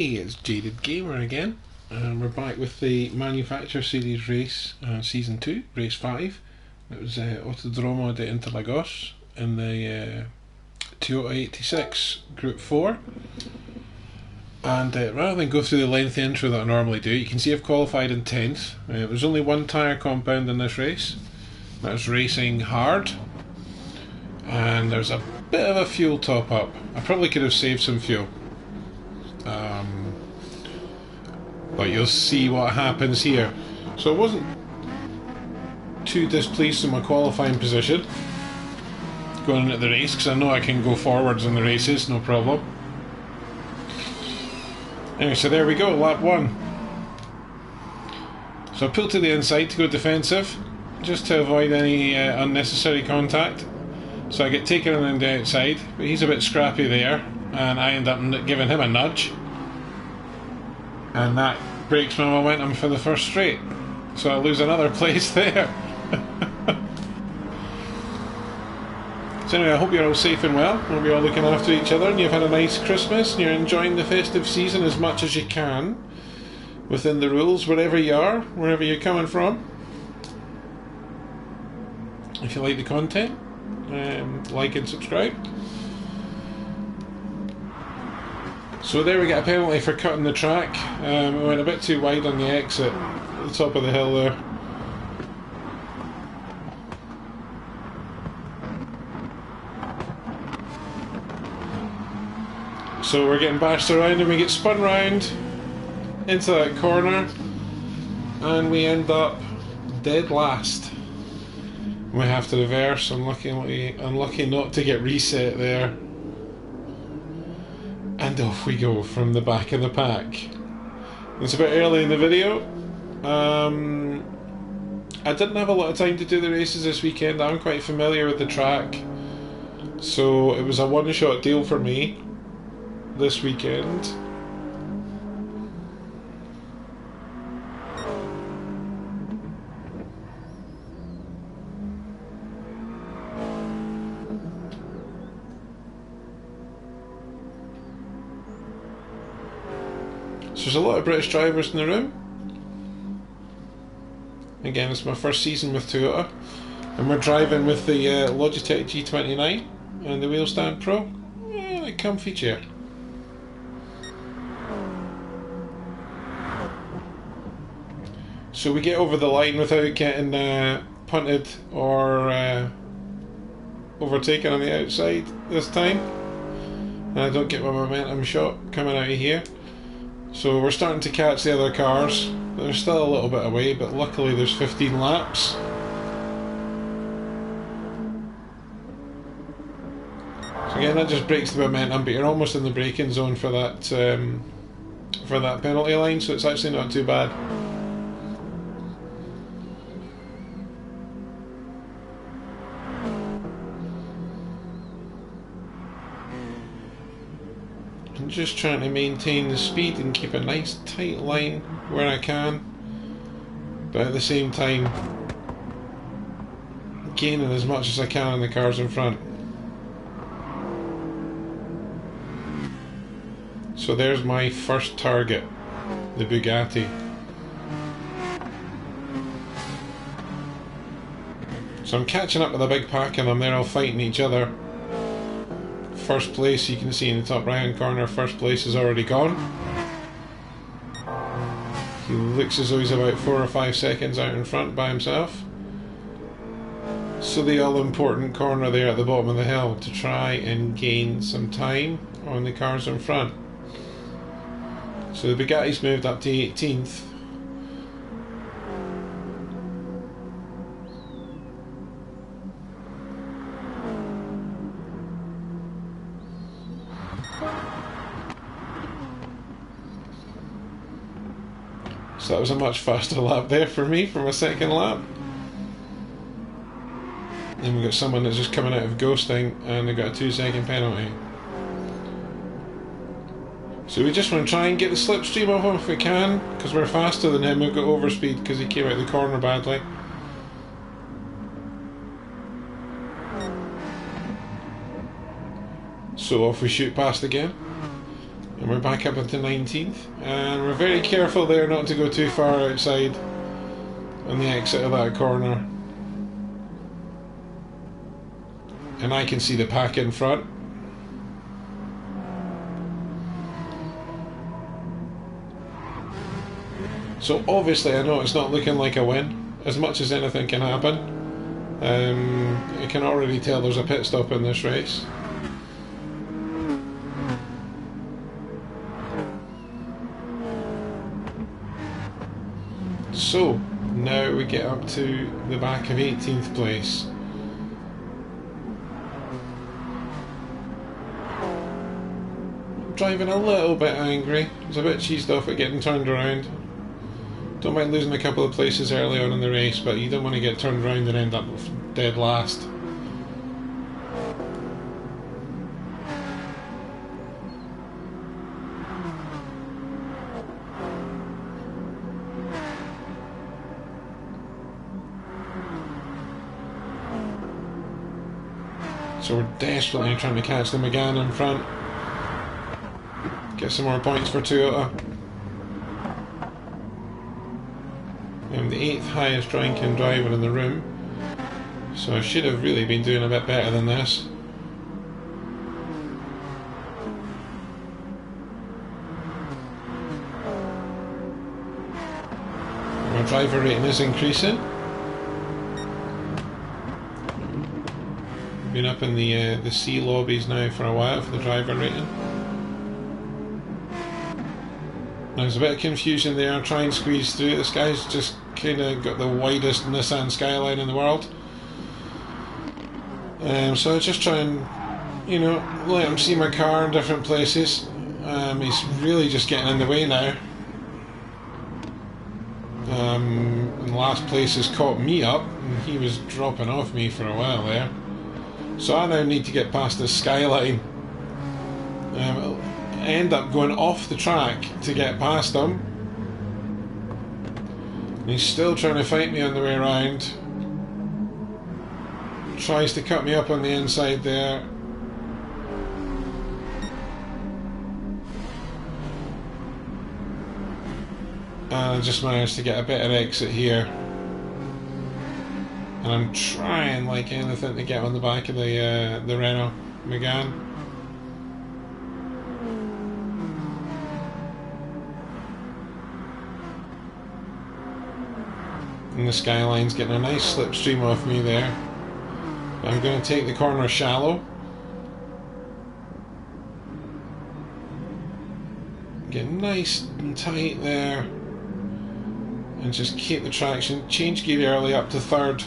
Hey, it's Jaded Gamer again, and we're back with the Manufacturer Series race, Season 2, Race 5. It was Autodromo de Interlagos in the Toyota 86 Group 4. And rather than go through the lengthy intro that I normally do, you can see I've qualified in 10th. There's only one tyre compound in this race. That was racing hard. And there's a bit of a fuel top up. I probably could have saved some fuel. But you'll see what happens here. So I wasn't too displeased with my qualifying position going into the race, because I know I can go forwards in the races, no problem. Anyway, so there we go, lap 1. So I pulled to the inside to go defensive, just to avoid any unnecessary contact. So I get taken on the outside, but he's a bit scrappy there, and I end up giving him a nudge. And that breaks my momentum for the first straight. So I lose another place there. So anyway, I hope you're all safe and well. I hope you're all looking after each other and you've had a nice Christmas and you're enjoying the festive season as much as you can within the rules, wherever you are, wherever you're coming from. If you like the content, like and subscribe. So there we get a penalty for cutting the track. We went a bit too wide on the exit at the top of the hill there. So we're getting bashed around and we get spun round into that corner and we end up dead last. We have to reverse, unlucky not to get reset there. And off we go from the back of the pack. It's a bit early in the video. I didn't have a lot of time to do the races this weekend. I'm quite familiar with the track, so it was a one-shot deal for me this weekend. So there's a lot of British drivers in the room. Again, it's my first season with Toyota, and we're driving with the Logitech G29 and the Wheelstand Pro. Yeah, a comfy chair. So we get over the line without getting punted or overtaken on the outside this time, and I don't get my momentum shot coming out of here. So we're starting to catch the other cars. They're still a little bit away, but luckily there's 15 laps. So again, that just breaks the momentum, but you're almost in the braking zone for that penalty line, so it's actually not too bad. I'm just trying to maintain the speed and keep a nice tight line where I can, but at the same time gaining as much as I can on the cars in front. So there's my first target, the Bugatti. So I'm catching up with a big pack and they're all fighting each other. First place, you can see in the top right hand corner, first place is already gone. He looks as though he's about 4 or 5 seconds out in front by himself. So the all important corner there at the bottom of the hill to try and gain some time on the cars in front. So the Bugatti's moved up to 18th. So that was a much faster lap there for me, for my second lap. Then we've got someone that's just coming out of ghosting and they've got a 2-second penalty. So we just want to try and get the slipstream off him if we can, because we're faster than him. We've got overspeed because he came out the corner badly. So off we shoot past again. And And we're back up into 19th, and we're very careful there not to go too far outside on the exit of that corner. And I can see the pack in front. So obviously I know it's not looking like a win. As much as anything can happen. I can already tell there's a pit stop in this race. So now we get up to the back of 18th place. Driving a little bit angry. I was a bit cheesed off at getting turned around. Don't mind losing a couple of places early on in the race, but you don't want to get turned around and end up dead last. So we're desperately trying to catch the McGann in front. Get some more points for Toyota. I'm the 8th highest ranking driver in the room, so I should have really been doing a bit better than this. Our driver rating is increasing. Been up in the C lobbies now for a while for the driver rating. There's a bit of confusion there, try and squeeze through. This guy's just kind of got the widest Nissan Skyline in the world. So I just try and, you know, let him see my car in different places. He's really just getting in the way now. And last place has caught me up, and he was dropping off me for a while there. So I now need to get past this Skyline. End up going off the track to get past him. And he's still trying to fight me on the way around. Tries to cut me up on the inside there. And I just managed to get a better exit here. And I'm trying like anything to get on the back of the Renault Megane. And the Skyline's getting a nice slipstream off me there. I'm going to take the corner shallow. Get nice and tight there. And just keep the traction. Change gear early up to 3rd.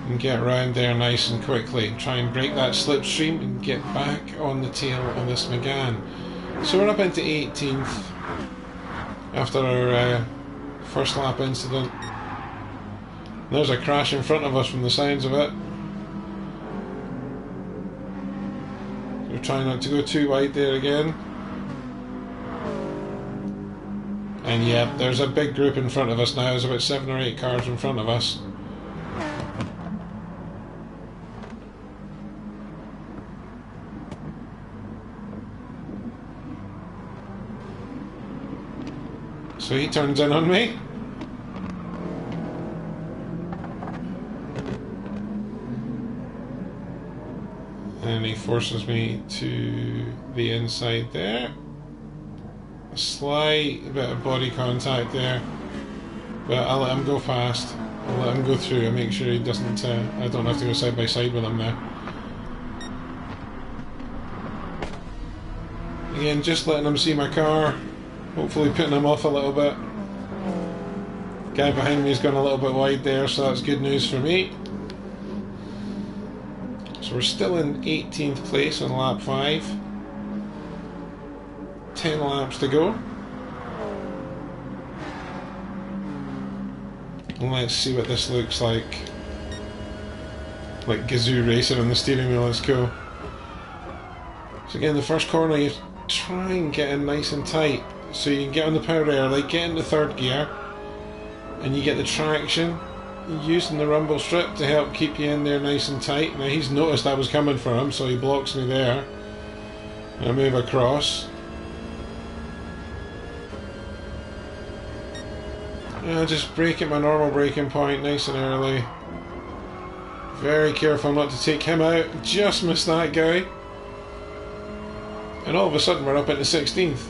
And get around there nice and quickly. Try and break that slipstream and get back on the tail of this Megane. So we're up into 18th. After our first lap incident. There's a crash in front of us from the sounds of it. We're trying not to go too wide there again. And yeah, there's a big group in front of us now. There's about 7 or 8 cars in front of us. So he turns in on me. And he forces me to the inside there. A slight bit of body contact there, but I'll let him go past. I'll let him go through and make sure he doesn't. I don't have to go side by side with him there. Again, just letting him see my car. Hopefully putting him off a little bit. Guy behind me has gone a little bit wide there, so that's good news for me. So we're still in 18th place on lap 5. 10 laps to go. And let's see what this looks like. Like Gazoo racing on the steering wheel, let's go. So again, the first corner you try and get in nice and tight. So you can get on the power early, get into 3rd gear, and you get the traction. Using the rumble strip to help keep you in there nice and tight. Now he's noticed I was coming for him, so he blocks me there. I move across. Just brake at my normal braking point, nice and early. Very careful not to take him out. Just missed that guy. And all of a sudden we're up into 16th.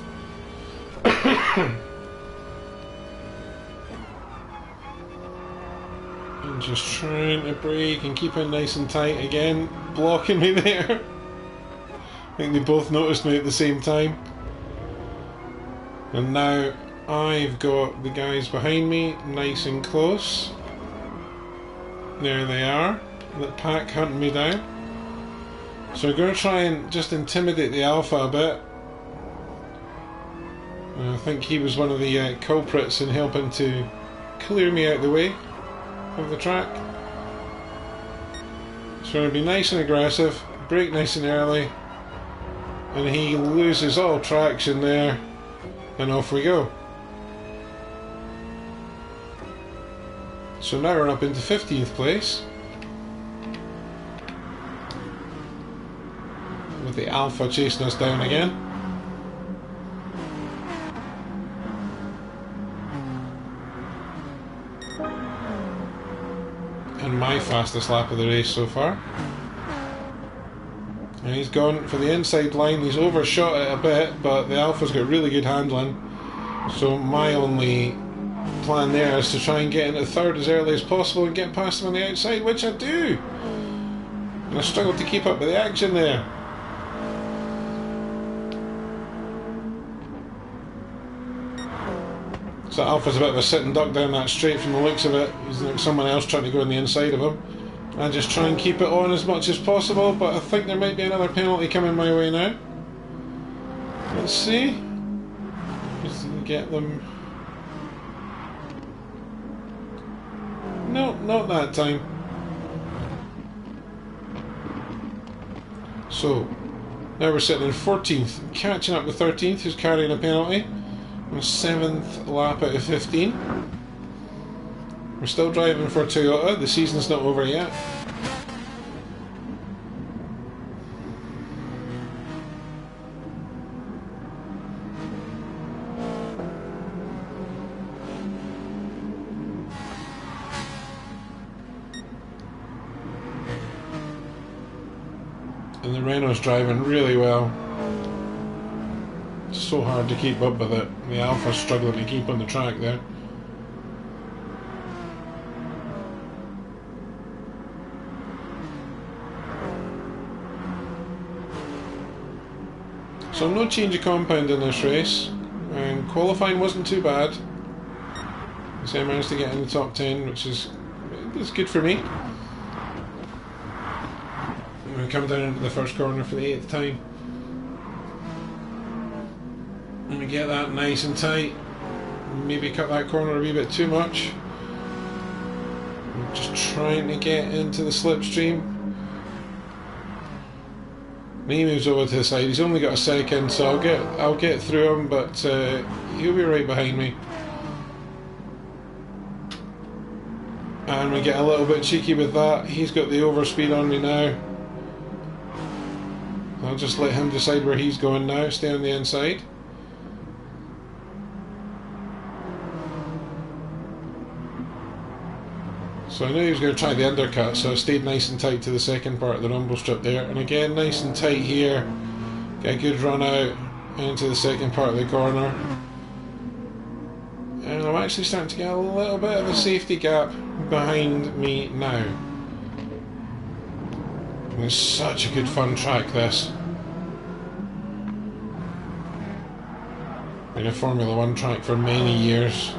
And just trying to brake and keep it nice and tight again. Blocking me there. I think they both noticed me at the same time. And now I've got the guys behind me nice and close. There they are. The pack hunting me down. So I'm going to try and just intimidate the Alpha a bit. I think he was one of the culprits in helping to clear me out the way of the track. So I'm going to be nice and aggressive, brake nice and early, and he loses all traction there, and off we go. So now we're up into 15th place, with the Alpha chasing us down again. And my fastest lap of the race so far. And he's gone for the inside line. He's overshot it a bit, but the Alpha's got really good handling. So my only plan there is to try and get into third as early as possible and get past him on the outside, which I do. And I struggled to keep up with the action there. So Alpha's a bit of a sit and duck down that straight from the looks of it. He's like someone else trying to go on the inside of him. I just try and keep it on as much as possible, but I think there might be another penalty coming my way now. Let's see. Just get them. No, not that time. So now we're sitting in 14th, catching up with 13th, who's carrying a penalty. 7th lap out of 15. We're still driving for Toyota, the season's not over yet. And the Renault's driving really well. It's so hard to keep up with it. The Alpha's struggling to keep on the track there. So no change of compound in this race, and qualifying wasn't too bad. So I managed to get in the top 10, which is good for me. I'm going to come down into the first corner for the 8th time. And we get that nice and tight. Maybe cut that corner a wee bit too much. I'm just trying to get into the slipstream. He moves over to the side. He's only got a second, so I'll get through him, but he'll be right behind me. And we get a little bit cheeky with that. He's got the overspeed on me now. I'll just let him decide where he's going now. Stay on the inside. So I knew he was going to try the undercut, so I stayed nice and tight to the second part of the rumble strip there. And again, nice and tight here. Get a good run out into the second part of the corner. And I'm actually starting to get a little bit of a safety gap behind me now. And it's such a good fun track, this. Been a Formula 1 track for many years.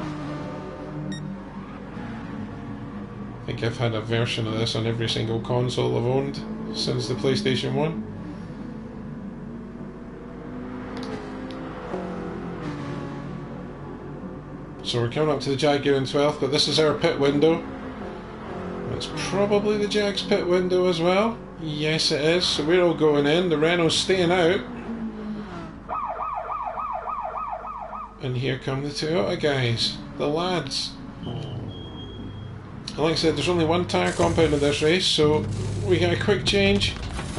I think I've had a version of this on every single console I've owned since the PlayStation 1. So we're coming up to the Jaguar in 12th, but this is our pit window. It's probably the Jag's pit window as well. Yes it is, so we're all going in, the Renault's staying out. And here come the Toyota guys, the lads. Like I said, there's only one tyre compound in this race, so we get a quick change,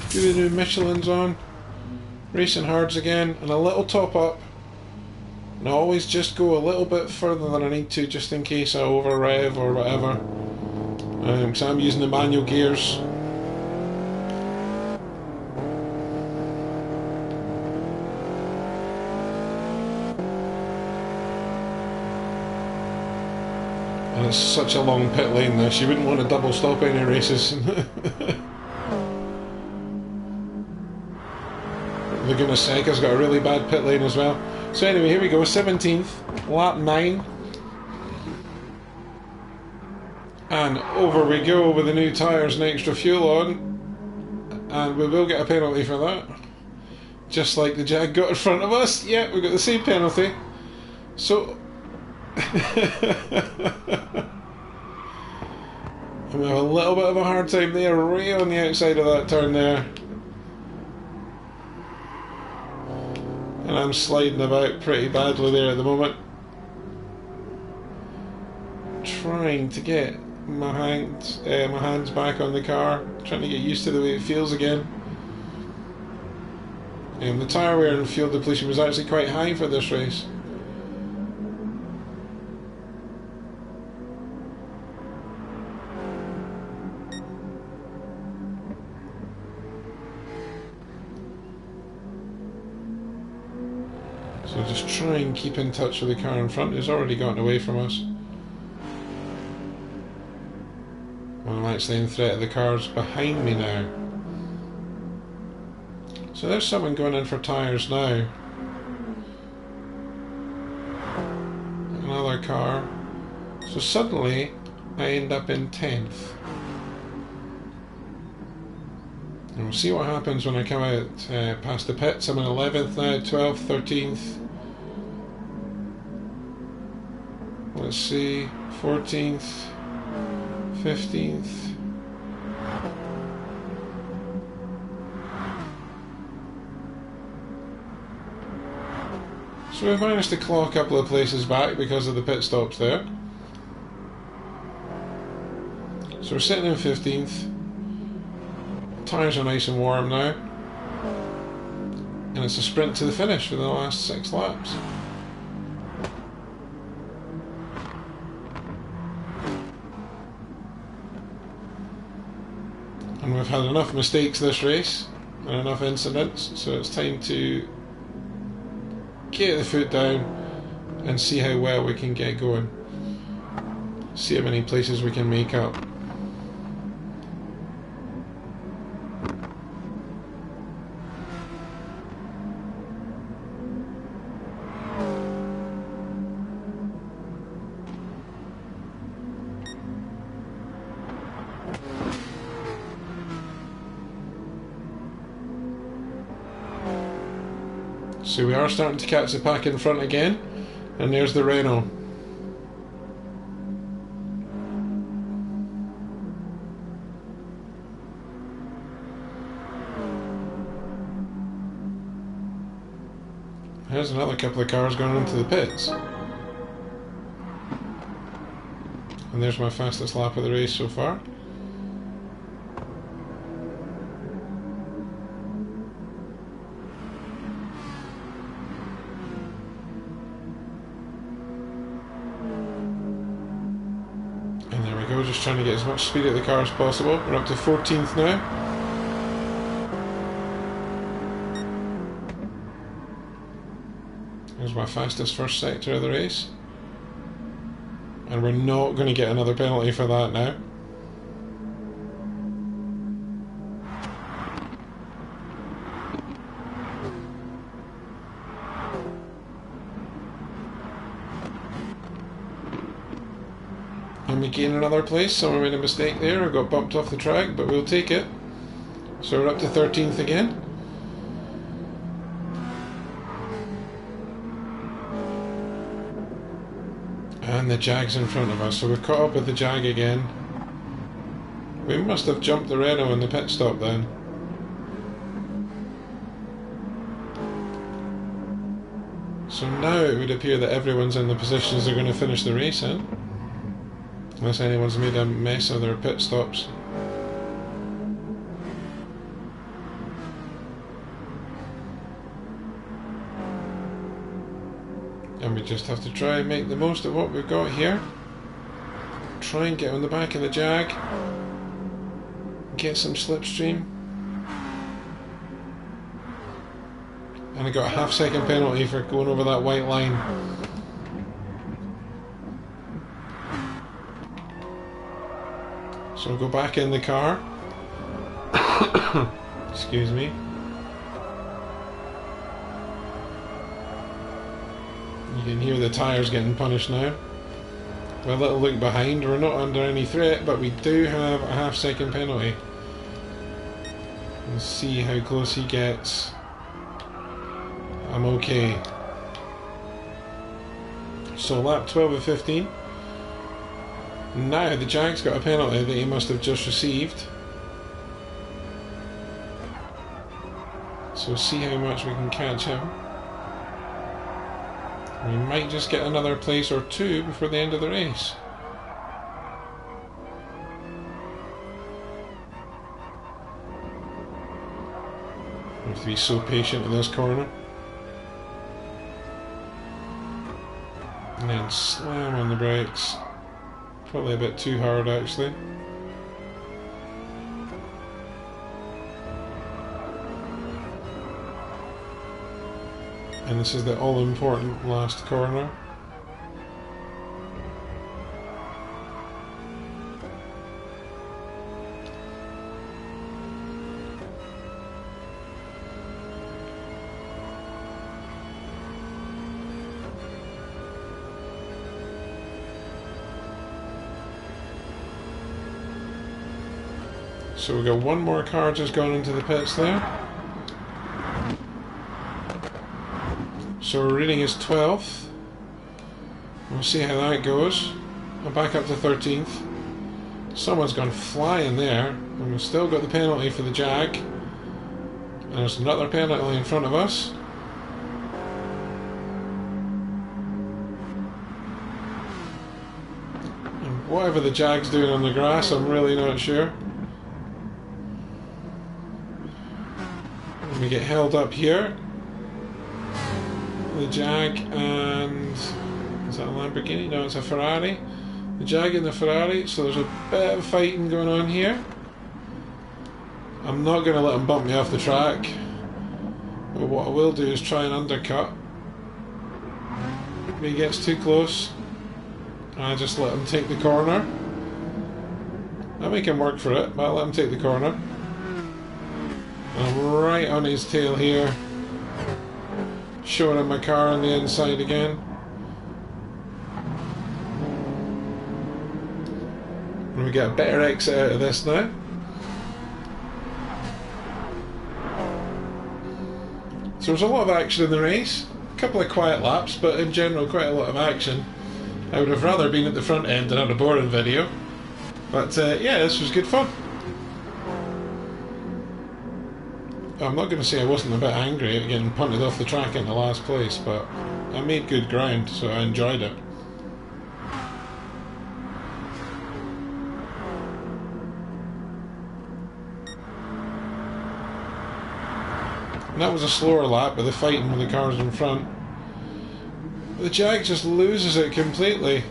do the new Michelin's on, racing hards again, and a little top up. And I always just go a little bit further than I need to, just in case I over rev or whatever. Because I'm using the manual gears. And it's such a long pit lane this, you wouldn't want to double stop any races. Laguna Seca's got a really bad pit lane as well. So anyway, here we go, 17th, lap 9. And over we go with the new tyres and extra fuel on. And we will get a penalty for that. Just like the Jag got in front of us. Yeah, we got the same penalty. So... I'm having a little bit of a hard time there, right on the outside of that turn there. And I'm sliding about pretty badly there at the moment. Trying to get my hands back on the car, trying to get used to the way it feels again. The tyre wear and fuel depletion was actually quite high for this race. So just try and keep in touch with the car in front, who's already gotten away from us. Well, I'm actually in threat of the cars behind me now. So there's someone going in for tyres now. Another car. So suddenly I end up in 10th. And we'll see what happens when I come out past the pits. I'm in 11th now, 12th, 13th. Let's see, 14th, 15th. So we've managed to claw a couple of places back because of the pit stops there. So we're sitting in 15th. Tyres are nice and warm now. And it's a sprint to the finish for the last 6 laps. And we've had enough mistakes this race and enough incidents, so it's time to get the foot down and see how well we can get going. See how many places we can make up. So we are starting to catch the pack in front again, and there's the Renault. There's another couple of cars going into the pits. And there's my fastest lap of the race so far. Just trying to get as much speed at the car as possible. We're up to 14th now. There's my fastest first sector of the race. And we're not going to get another penalty for that now. And we gain another place. Someone made a mistake there, or got bumped off the track, but we'll take it. So we're up to 13th again. And the Jag's in front of us, so we've caught up with the Jag again. We must have jumped the Renault in the pit stop then. So now it would appear that everyone's in the positions they're going to finish the race in. Unless anyone's made a mess of their pit stops. And And we just have to try and make the most of what we've got here. Try and get on the back of the Jag. Get some slipstream. And I got a half-second penalty for going over that white line. So I'll go back in the car. Excuse me. You can hear the tyres getting punished now. With a little look behind, we're not under any threat, but we do have a half-second penalty. Let's see how close he gets. I'm okay. So lap 12 of 15. Now the Jag's got a penalty that he must have just received. So we'll see how much we can catch him. We might just get another place or two before the end of the race. We have to be so patient in this corner. And then slam on the brakes. Probably a bit too hard actually. And this is the all-important last corner. So we've got one more car just gone into the pits there. So we're reading his 12th. We'll see how that goes. I'm back up to 13th. Someone's gone flying there, and we've still got the penalty for the Jag. And there's another penalty in front of us. And whatever the Jag's doing on the grass, I'm really not sure. And we get held up here. The Jag and... is that a Lamborghini? No, it's a Ferrari. The Jag and the Ferrari, so there's a bit of fighting going on here. I'm not going to let him bump me off the track. But what I will do is try and undercut. If he gets too close, I just let him take the corner. I'll make him work for it, but I'll let him take the corner. I'm right on his tail here. Showing him my car on the inside again. And we get a better exit out of this now. So there's a lot of action in the race. A couple of quiet laps, but in general quite a lot of action. I would have rather been at the front end and had a boring video. But yeah, this was good fun. I'm not going to say I wasn't a bit angry at getting punted off the track in the last place, but I made good ground, so I enjoyed it. And that was a slower lap with the fighting with the cars in front. The Jag just loses it completely.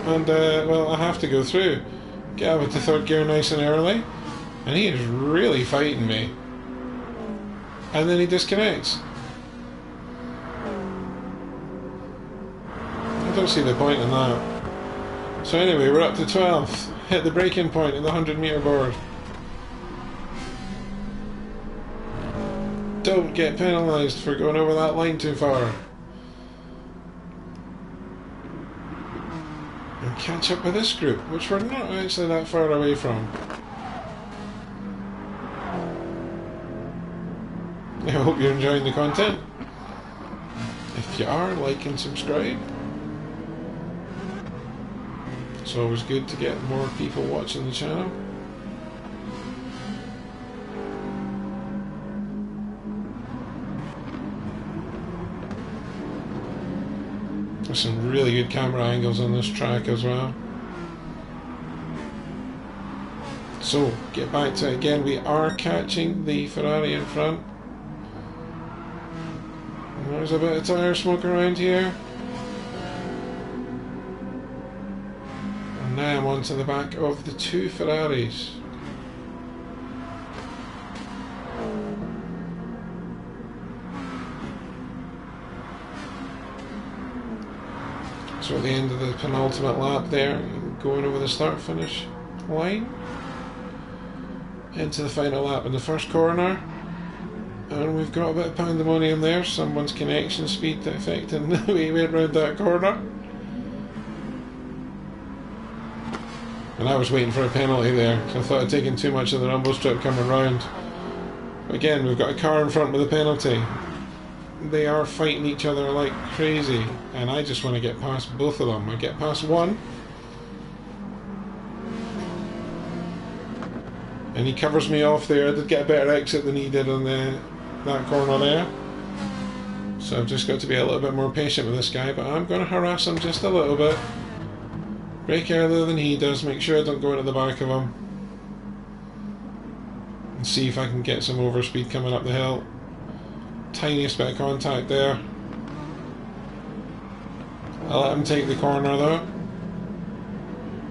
And, well, I have to go through. Get out into third gear nice and early. And he is really fighting me. And then he disconnects. I don't see the point in that. So anyway, we're up to 12th. Hit the breaking point in the 100-metre board. Don't get penalised for going over that line too far. And catch up with this group, which we're not actually that far away from. I hope you're enjoying the content. If you are, like and subscribe. It's always good to get more people watching the channel. There's some really good camera angles on this track as well. So, get back to it again. We are catching the Ferrari in front. There's a bit of tyre smoke around here. And now I'm onto the back of the two Ferraris. So at the end of the penultimate lap there, going over the start finish line, into the final lap in the first corner, and we've got a bit of pandemonium there, someone's connection speed affecting the way he went round that corner. And I was waiting for a penalty there, so I thought I'd taken too much of the rumble strip coming round. But again, we've got a car in front with a penalty. They are fighting each other like crazy, and I just want to get past both of them. I get past one, and he covers me off there. I did get a better exit than he did on that corner there, so I've just got to be a little bit more patient with this guy, but I'm going to harass him just a little bit. Brake earlier than he does, make sure I don't go into the back of him, and see if I can get some overspeed coming up the hill. Tiniest bit of contact there. I'll let him take the corner though.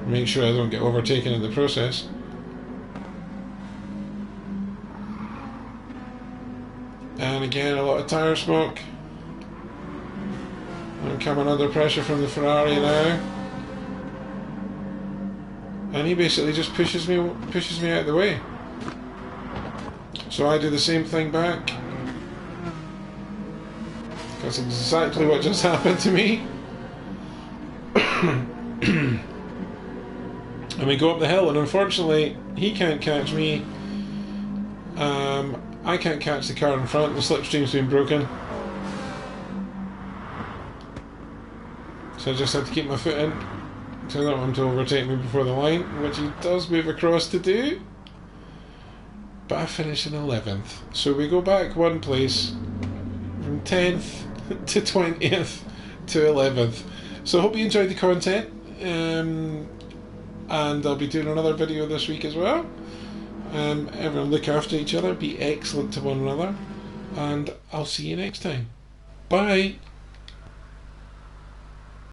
Make sure I don't get overtaken in the process. And again, a lot of tyre smoke. I'm coming under pressure from the Ferrari now. And he basically just pushes me out of the way. So I do the same thing back. That's exactly what just happened to me. And we go up the hill, and unfortunately he can't catch me. I can't catch the car in front. The slipstream's been broken, so I just had to keep my foot in, so I don't want him to overtake me before the line, which he does move across to do. But I finish in 11th, so we go back one place from 10th to 20th to 11th. So I hope you enjoyed the content, and I'll be doing another video this week as well. Everyone look after each other, be excellent to one another, and I'll see you next time. Bye.